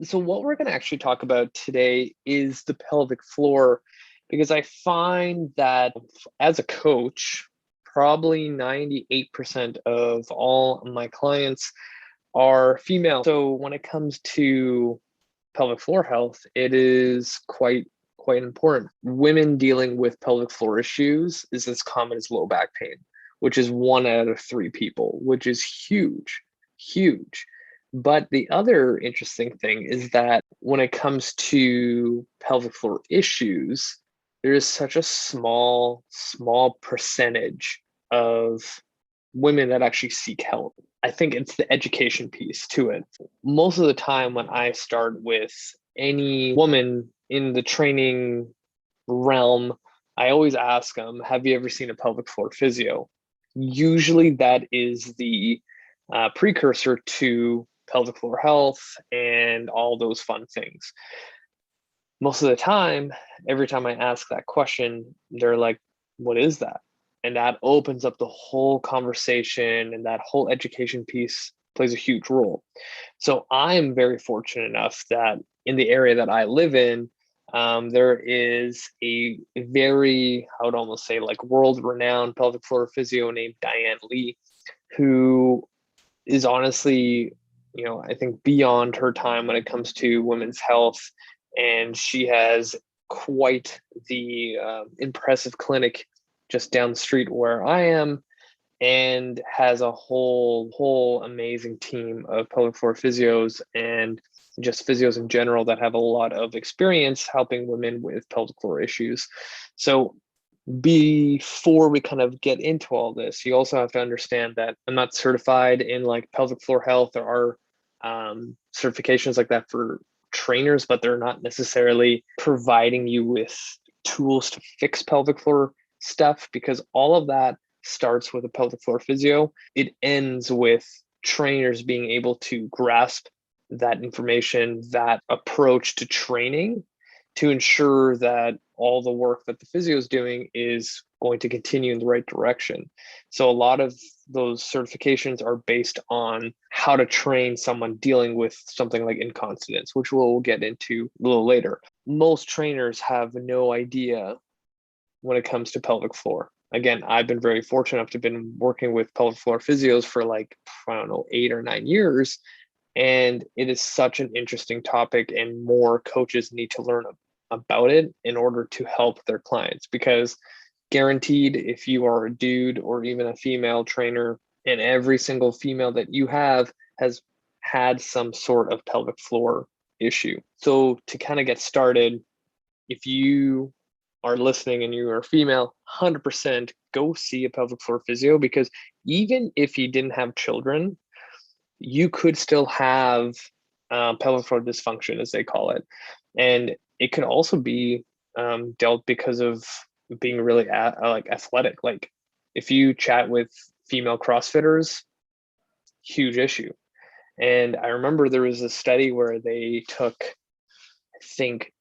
So, what we're going to actually talk about today is the pelvic floor, because I find that as a coach, probably 98% of all my clients are female. So, when it comes to pelvic floor health, it is quite important. Women dealing with pelvic floor issues is as common as low back pain, which is 1 out of 3 people, which is huge, huge. But the other interesting thing is that when it comes to pelvic floor issues, there is such a small percentage of women that actually seek help. I think it's the education piece to it. Most of the time, when I start with any woman in the training realm, I always ask them, have you ever seen a pelvic floor physio? Usually, that is the precursor to pelvic floor health and all those fun things. Most of the time, every time I ask that question, they're like, what is that? And that opens up the whole conversation, and that whole education piece plays a huge role. So I'm very fortunate enough that in the area that I live in, there is a very, I would almost say, like world renowned pelvic floor physio named Diane Lee, who is honestly, I think beyond her time when it comes to women's health. And she has quite the impressive clinic just down the street where I am, and has a whole amazing team of pelvic floor physios and just physios in general that have a lot of experience helping women with pelvic floor issues. So before we kind of get into all this, you also have to understand that I'm not certified in like pelvic floor health. There are certifications like that for trainers, but they're not necessarily providing you with tools to fix pelvic floor stuff, because all of that starts with a pelvic floor physio. It ends with trainers being able to grasp that information, that approach to training, to ensure that all the work that the physio is doing is going to continue in the right direction. So a lot of those certifications are based on how to train someone dealing with something like incontinence, which we'll get into a little later. Most trainers have no idea when it comes to pelvic floor. Again, I've been very fortunate enough to have been working with pelvic floor physios for like, I don't know, 8 or 9 years. And it is such an interesting topic, and more coaches need to learn about it in order to help their clients. Because guaranteed, if you are a dude or even a female trainer, and every single female that you have has had some sort of pelvic floor issue. So to kind of get started, if you are listening and you are female, 100% go see a pelvic floor physio, because even if you didn't have children, you could still have pelvic floor dysfunction, as they call it. And it could also be dealt because of being really like athletic. Like if you chat with female CrossFitters, huge issue. And I remember there was a study where they took, I think,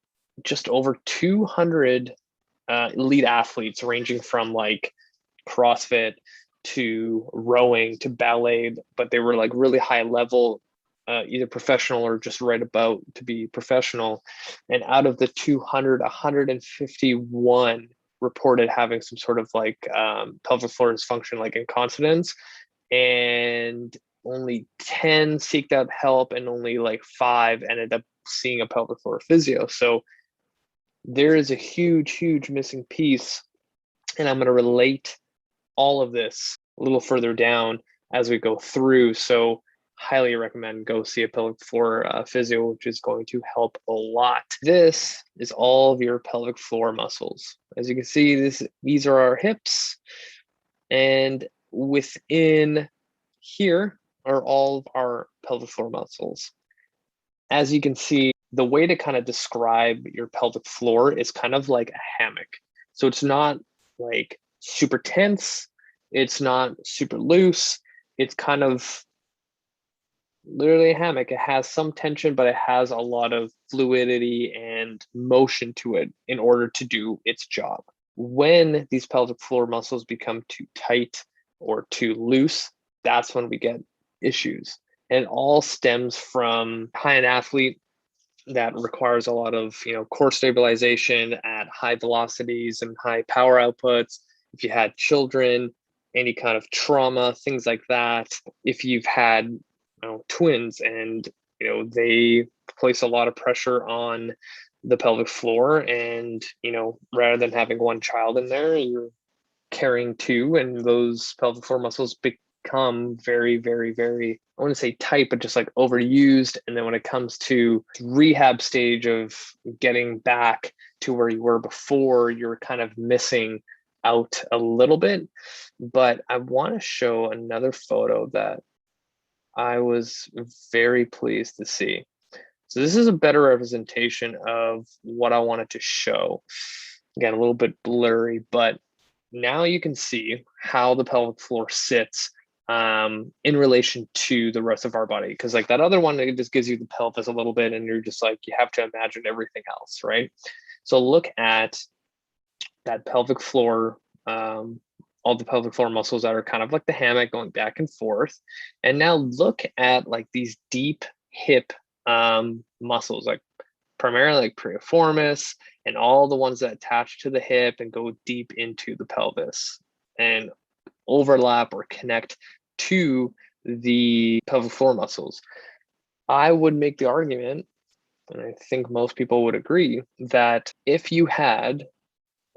just over 200 elite athletes, ranging from like CrossFit to rowing to ballet, but they were like really high level, either professional or just right about to be professional. And out of the 200, 151 reported having some sort of like pelvic floor dysfunction, like incontinence, and only 10 seeked out help, and only like 5 ended up seeing a pelvic floor physio. So there is a huge missing piece, and I'm going to relate all of this a little further down as we go through. So highly recommend go see a pelvic floor physio, which is going to help a lot. This is all of your pelvic floor muscles. As you can see, these are our hips, and within here are all of our pelvic floor muscles. As you can see, the way to kind of describe your pelvic floor is kind of like a hammock. So it's not like super tense, it's not super loose. It's kind of literally a hammock. It has some tension, but it has a lot of fluidity and motion to it in order to do its job. When these pelvic floor muscles become too tight or too loose, that's when we get issues. And it all stems from being an athlete, that requires a lot of, core stabilization at high velocities and high power outputs. If you had children, any kind of trauma, things like that. If you've had, twins and, they place a lot of pressure on the pelvic floor, and, rather than having one child in there, you're carrying two, and those pelvic floor muscles become very, very, very, I want to say tight, but just like overused. And then when it comes to rehab stage of getting back to where you were before, you're kind of missing out a little bit. But I want to show another photo that I was very pleased to see. So this is a better representation of what I wanted to show. Again, a little bit blurry, but now you can see how the pelvic floor sits in relation to the rest of our body. Because like that other one, it just gives you the pelvis a little bit, and you're just like, you have to imagine everything else, right? So look at that pelvic floor, all the pelvic floor muscles that are kind of like the hammock going back and forth. And now look at like these deep hip muscles, like primarily like piriformis and all the ones that attach to the hip and go deep into the pelvis and overlap or connect to the pelvic floor muscles. I would make the argument, and I think most people would agree, that if you had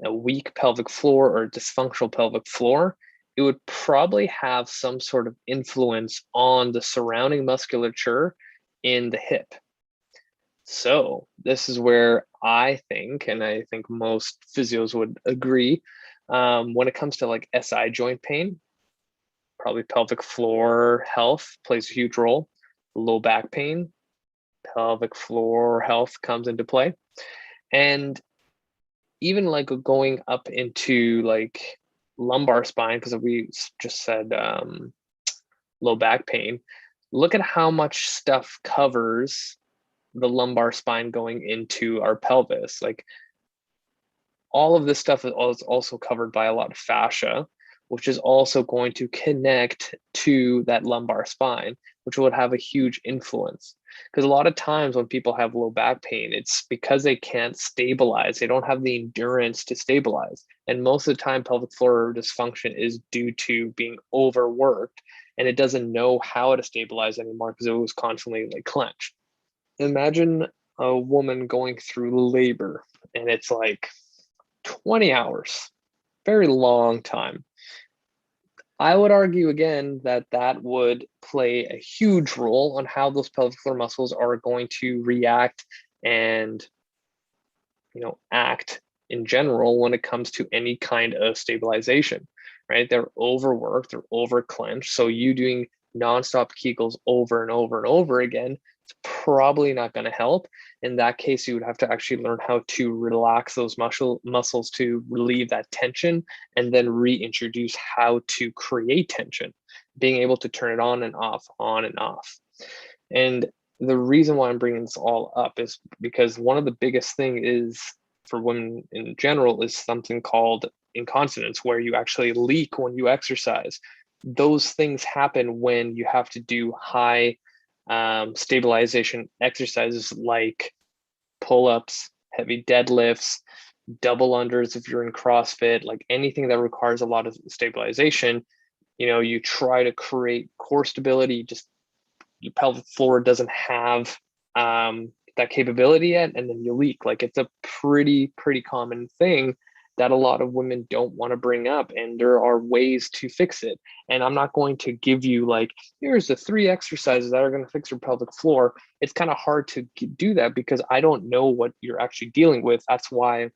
a weak pelvic floor or dysfunctional pelvic floor, it would probably have some sort of influence on the surrounding musculature in the hip. So this is where I think, and I think most physios would agree, when it comes to like SI joint pain, probably pelvic floor health plays a huge role. Low back pain, pelvic floor health comes into play. And even like going up into like lumbar spine, because we just said low back pain, look at how much stuff covers the lumbar spine going into our pelvis. Like all of this stuff is also covered by a lot of fascia, which is also going to connect to that lumbar spine, which would have a huge influence. Because a lot of times when people have low back pain, it's because they can't stabilize. They don't have the endurance to stabilize. And most of the time, pelvic floor dysfunction is due to being overworked, and it doesn't know how to stabilize anymore because it was constantly like clenched. Imagine a woman going through labor and it's like 20 hours, very long time. I would argue again that that would play a huge role on how those pelvic floor muscles are going to react and, act in general when it comes to any kind of stabilization, right? They're overworked, they're over clenched. So you doing nonstop Kegels over and over and over again, it's probably not going to help. In that case, you would have to actually learn how to relax those muscles to relieve that tension, and then reintroduce how to create tension, being able to turn it on and off, on and off. And the reason why I'm bringing this all up is because one of the biggest thing is for women in general is something called incontinence, where you actually leak when you exercise. Those things happen when you have to do high stabilization exercises like pull-ups, heavy deadlifts, double unders if you're in CrossFit, like anything that requires a lot of stabilization. You try to create core stability, just your pelvic floor doesn't have that capability yet, and then you leak. Like it's a pretty common thing that a lot of women don't want to bring up, and there are ways to fix it. And I'm not going to give you like, here's the 3 exercises that are going to fix your pelvic floor. It's kind of hard to do that because I don't know what you're actually dealing with. That's why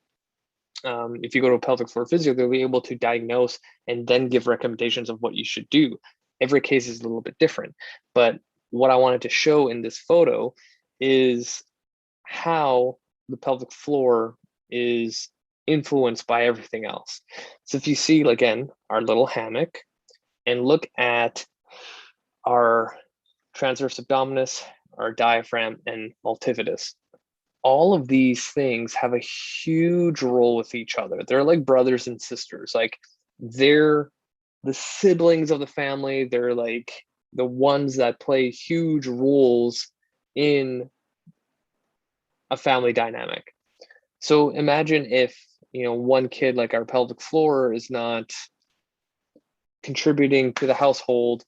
if you go to a pelvic floor physio, they'll be able to diagnose and then give recommendations of what you should do. Every case is a little bit different. But what I wanted to show in this photo is how the pelvic floor is influenced by everything else. So if you see, again, our little hammock, and look at our transverse abdominis, our diaphragm, and multifidus, all of these things have a huge role with each other. They're like brothers and sisters. Like they're the siblings of the family. They're like the ones that play huge roles in a family dynamic. So imagine if, one kid, like our pelvic floor, is not contributing to the household.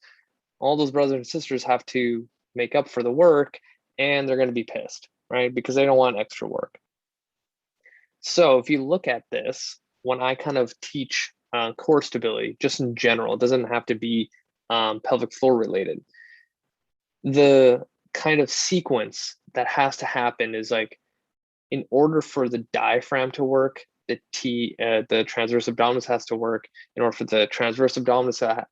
All those brothers and sisters have to make up for the work, and they're going to be pissed, right? Because they don't want extra work. So if you look at this, when I kind of teach core stability, just in general, it doesn't have to be pelvic floor related. The kind of sequence that has to happen is like, in order for the diaphragm to work, the transverse abdominis has to work. In order for the transverse abdominis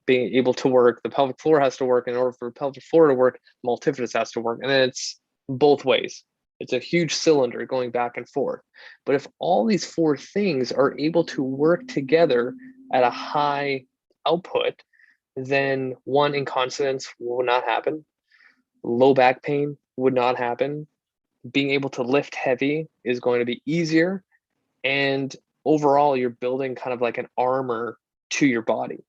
being able to work, the pelvic floor has to work. In order for pelvic floor to work, multifidus has to work. And then it's both ways. It's a huge cylinder going back and forth. But if all these four things are able to work together at a high output, then one, incontinence will not happen. Low back pain would not happen. Being able to lift heavy is going to be easier. And overall, you're building kind of like an armor to your body,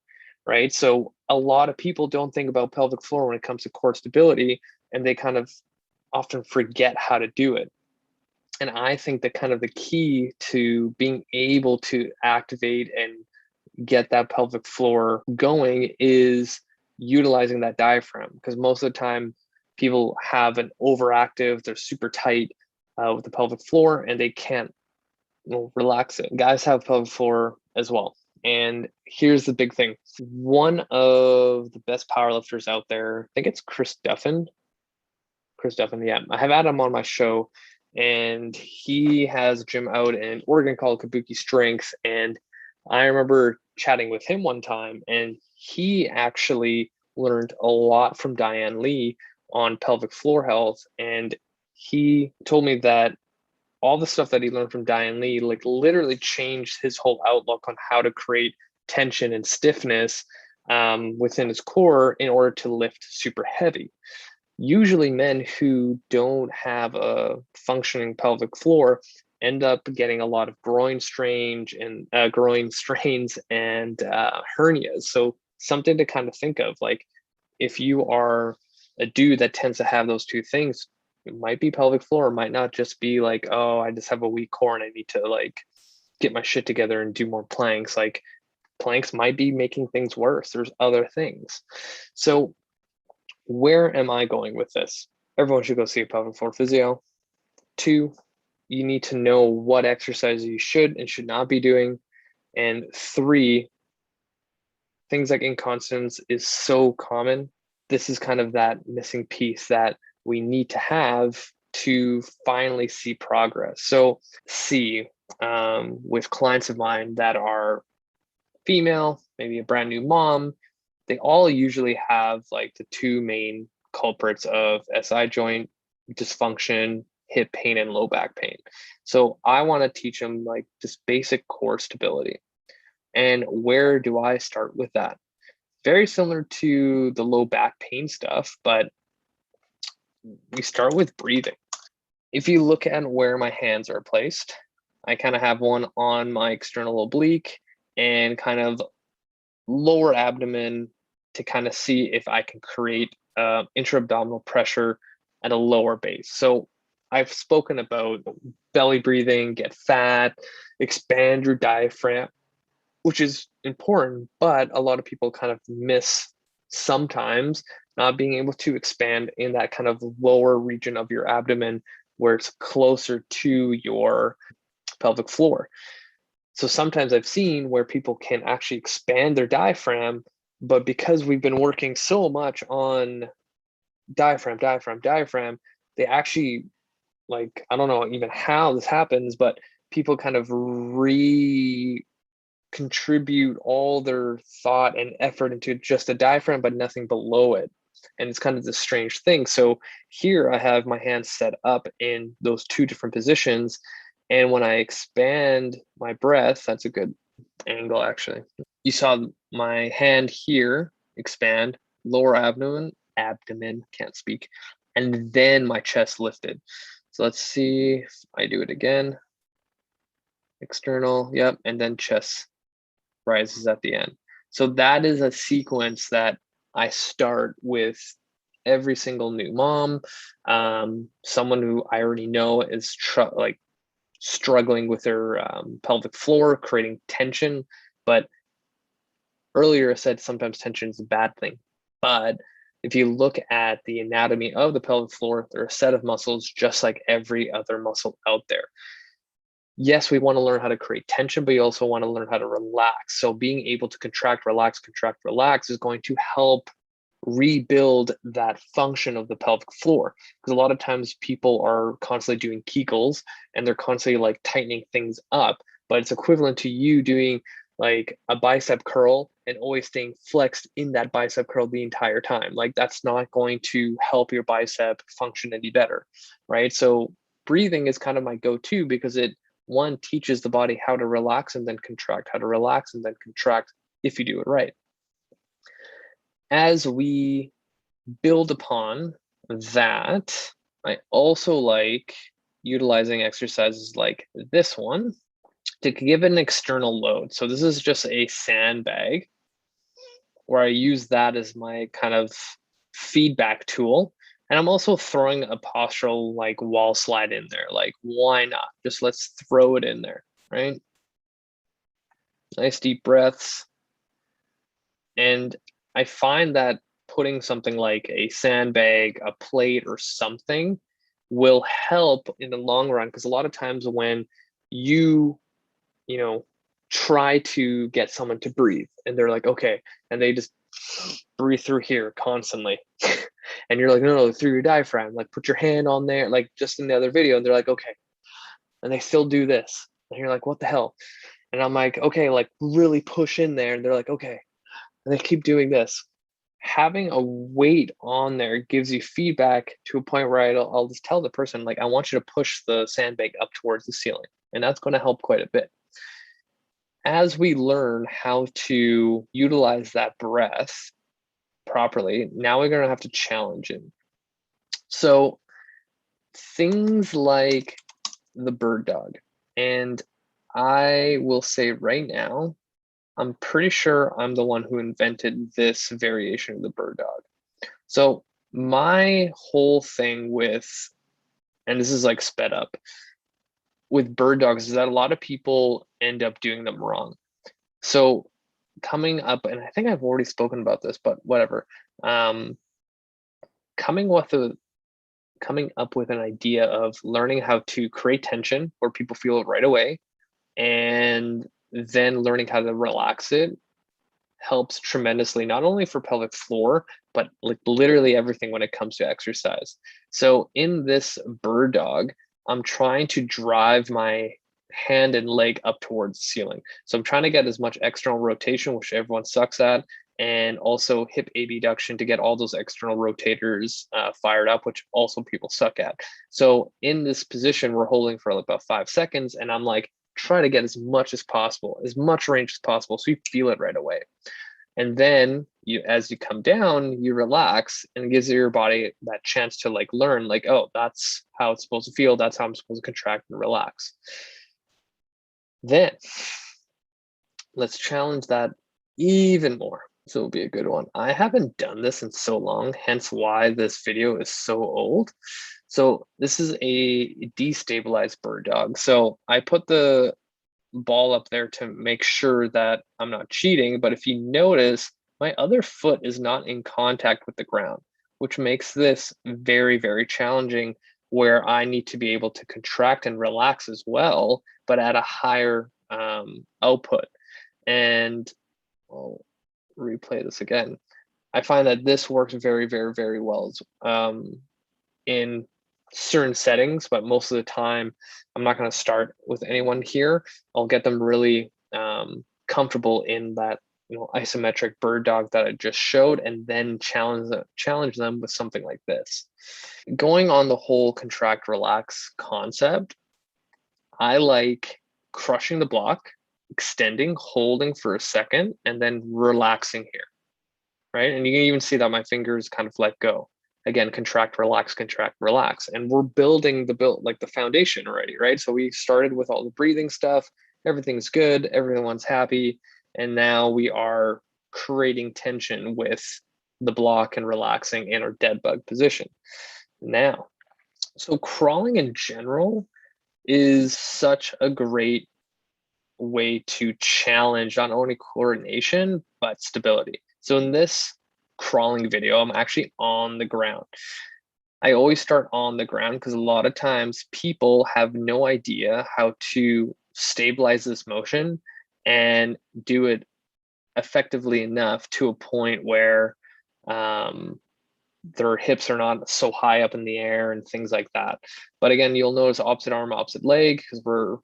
right? So a lot of people don't think about pelvic floor when it comes to core stability, and they kind of often forget how to do it. And I think that kind of the key to being able to activate and get that pelvic floor going is utilizing that diaphragm, because most of the time people have an overactive, they're super tight with the pelvic floor, and they can't relax it. Guys have pelvic floor as well. And here's the big thing. One of the best powerlifters out there, I think it's Chris Duffin, yeah. I have had him on my show, and he has a gym out in Oregon called Kabuki Strength. And I remember chatting with him one time, and he actually learned a lot from Diane Lee on pelvic floor health. And he told me that all the stuff that he learned from Diane Lee, like, literally changed his whole outlook on how to create tension and stiffness within his core in order to lift super heavy. Usually men who don't have a functioning pelvic floor end up getting a lot of groin strains and hernias. So something to kind of think of, like, if you are a dude that tends to have those two things, it might be pelvic floor. It might not just be like, oh, I just have a weak core and I need to like get my shit together and do more planks. Like, planks might be making things worse. There's other things. So where am I going with this? Everyone should go see a pelvic floor physio. 2, you need to know what exercises you should and should not be doing. And 3, things like incontinence is so common. This is kind of that missing piece that we need to have to finally see progress. So with clients of mine that are female, maybe a brand new mom, they all usually have like the 2 main culprits of SI joint dysfunction, hip pain, and low back pain. So I want to teach them like just basic core stability. And where do I start with that? Very similar to the low back pain stuff, but we start with breathing. If you look at where my hands are placed, I kind of have one on my external oblique and kind of lower abdomen to kind of see if I can create intra-abdominal pressure at a lower base. So I've spoken about belly breathing, get fat, expand your diaphragm, which is important, but a lot of people kind of miss sometimes not being able to expand in that kind of lower region of your abdomen where it's closer to your pelvic floor. So sometimes I've seen where people can actually expand their diaphragm, but because we've been working so much on diaphragm, they actually, like, I don't know even how this happens, but people kind of contribute all their thought and effort into just the diaphragm, but nothing below it. And it's kind of this strange thing. So here I have my hands set up in those 2 different positions. And when I expand my breath, that's a good angle actually. You saw my hand here expand, lower abdomen, can't speak, and then my chest lifted. So let's see if I do it again. External, yep, and then chest rises at the end. So that is a sequence that I start with every single new mom, someone who I already know is struggling with their pelvic floor, creating tension. But earlier I said sometimes tension is a bad thing. But if you look at the anatomy of the pelvic floor, they're a set of muscles just like every other muscle out there. Yes, we want to learn how to create tension, but you also want to learn how to relax. So being able to contract, relax is going to help rebuild that function of the pelvic floor. Because a lot of times people are constantly doing Kegels and they're constantly like tightening things up, but it's equivalent to you doing like a bicep curl and always staying flexed in that bicep curl the entire time. Like that's not going to help your bicep function any better, right? So breathing is kind of my go-to because it one teaches the body how to relax and then contract, how to relax and then contract if you do it right. As we build upon that, I also like utilizing exercises like this one to give an external load. So this is just a sandbag where I use that as my kind of feedback tool. And I'm also throwing a postural like wall slide in there. Like, why not? Just let's throw it in there, right? Nice deep breaths. And I find that putting something like a sandbag, a plate, or something will help in the long run. Because a lot of times when you try to get someone to breathe and they're like, okay, and they just breathe through here constantly. And you're like, no, through your diaphragm, like put your hand on there, like just in the other video. And they're like, okay. And they still do this. And you're like, what the hell? And I'm like, okay, like really push in there. And they're like, okay. And they keep doing this. Having a weight on there gives you feedback to a point where I'll just tell the person, like, I want you to push the sandbag up towards the ceiling. And that's going to help quite a bit. As we learn how to utilize that breath properly, now we're going to have to challenge it. So things like the bird dog. And I will say right now, I'm pretty sure I'm the one who invented this variation of the bird dog. So my whole thing with, and this is like sped up, with bird dogs is that a lot of people end up doing them wrong. So coming up, and I think I've already spoken about this, but whatever. Coming up with an idea of learning how to create tension where people feel it right away, and then learning how to relax it helps tremendously, not only for pelvic floor, but like literally everything when it comes to exercise. So in this bird dog, I'm trying to drive my hand and leg up towards the ceiling. So I'm trying to get as much external rotation, which everyone sucks at, and also hip abduction to get all those external rotators fired up, which also people suck at. So in this position, we're holding for about 5 seconds, and I'm like, try to get as much as possible, as much range as possible, so you feel it right away. And then as you come down, you relax, and it gives your body that chance to like learn, like, oh, that's how it's supposed to feel. That's how I'm supposed to contract and relax. Then let's challenge that even more. So it'll be a good one. I haven't done this in so long, hence why this video is so old. So this is a destabilized bird dog. So I put the ball up there to make sure that I'm not cheating. But if you notice, my other foot is not in contact with the ground, which makes this very, very challenging, where I need to be able to contract and relax as well, but at a higher output. And I'll replay this again. I find that this works very, very, very well in certain settings, but most of the time, I'm not going to start with anyone here. I'll get them really comfortable in that isometric bird dog that I just showed, and then challenge them with something like this. Going on the whole contract relax concept, I like crushing the block, extending, holding for a second, and then relaxing here, right? And you can even see that my fingers kind of let go. Again, contract, relax, and we're building the foundation already, right? So we started with all the breathing stuff, everything's good, everyone's happy, and now we are creating tension with the block and relaxing in our dead bug position. Now, so crawling in general is such a great way to challenge not only coordination, but stability. So in this crawling video, I'm actually on the ground. I always start on the ground because a lot of times people have no idea how to stabilize this motion and do it effectively enough to a point where their hips are not so high up in the air and things like that. But again, you'll notice opposite arm, opposite leg, because we're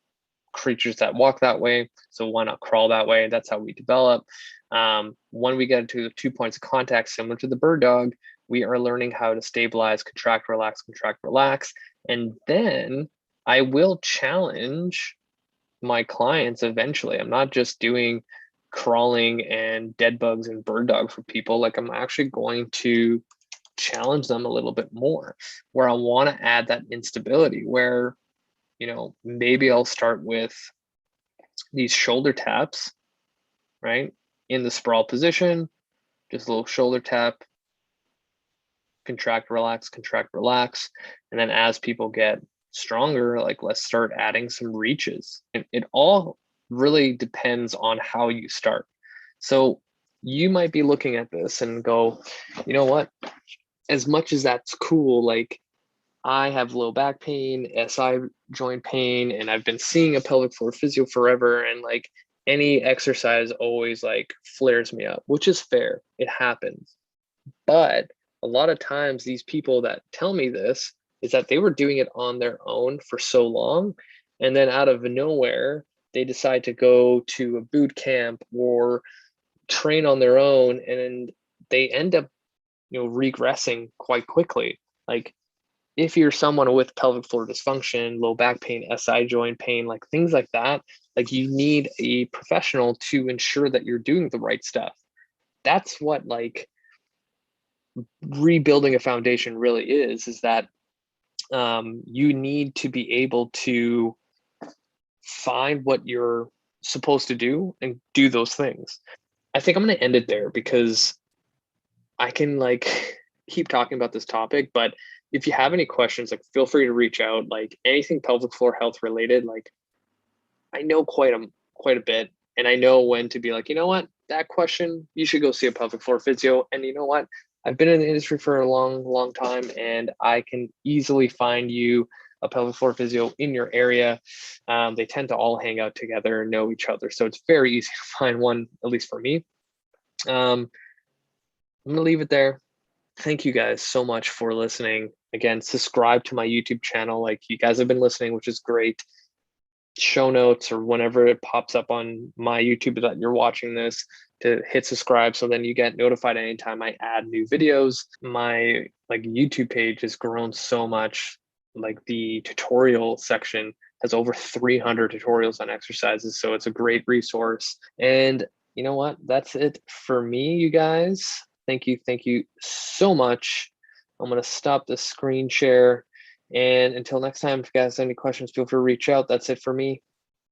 creatures that walk that way. So why not crawl that way? That's how we develop. When we get to 2 points of contact, similar to the bird dog, we are learning how to stabilize, contract, relax. And then I will challenge my clients eventually. I'm not just doing crawling and dead bugs and bird dog for people. Like, I'm actually going to challenge them a little bit more, where I want to add that instability, where, maybe I'll start with these shoulder taps, right? In the sprawl position, just a little shoulder tap, contract, relax. And then as people get stronger, like, let's start adding some reaches. And it all really depends on how you start. So you might be looking at this and go, you know what? As much as that's cool, like, I have low back pain, SI joint pain, and I've been seeing a pelvic floor physio forever. And like, any exercise always like flares me up, which is fair. It happens. But a lot of times these people that tell me this is that they were doing it on their own for so long. And then out of nowhere, they decide to go to a boot camp or train on their own. And they end up, regressing quite quickly. Like, if you're someone with pelvic floor dysfunction, low back pain, SI joint pain, like things like that, like, you need a professional to ensure that you're doing the right stuff. That's what like rebuilding a foundation really is that you need to be able to find what you're supposed to do and do those things. I think I'm going to end it there because I can like keep talking about this topic, but if you have any questions, like, feel free to reach out. Like, anything pelvic floor health related, like, I know quite a bit, and I know when to be like, you know what, that question, you should go see a pelvic floor physio. And you know what, I've been in the industry for a long time, and I can easily find you a pelvic floor physio in your area. They tend to all hang out together and know each other, so it's very easy to find one, at least for me. I'm gonna leave it there. Thank you guys so much for listening. Again, subscribe to my YouTube channel. Like, you guys have been listening, which is great. Show notes, or whenever it pops up on my YouTube that you're watching this, to hit subscribe, so then you get notified anytime I add new videos. My like YouTube page has grown so much. Like, the tutorial section has over 300 tutorials on exercises, so it's a great resource. And you know what? That's it for me, you guys. Thank you so much. I'm going to stop the screen share. And until next time, if you guys have any questions, feel free to reach out. That's it for me.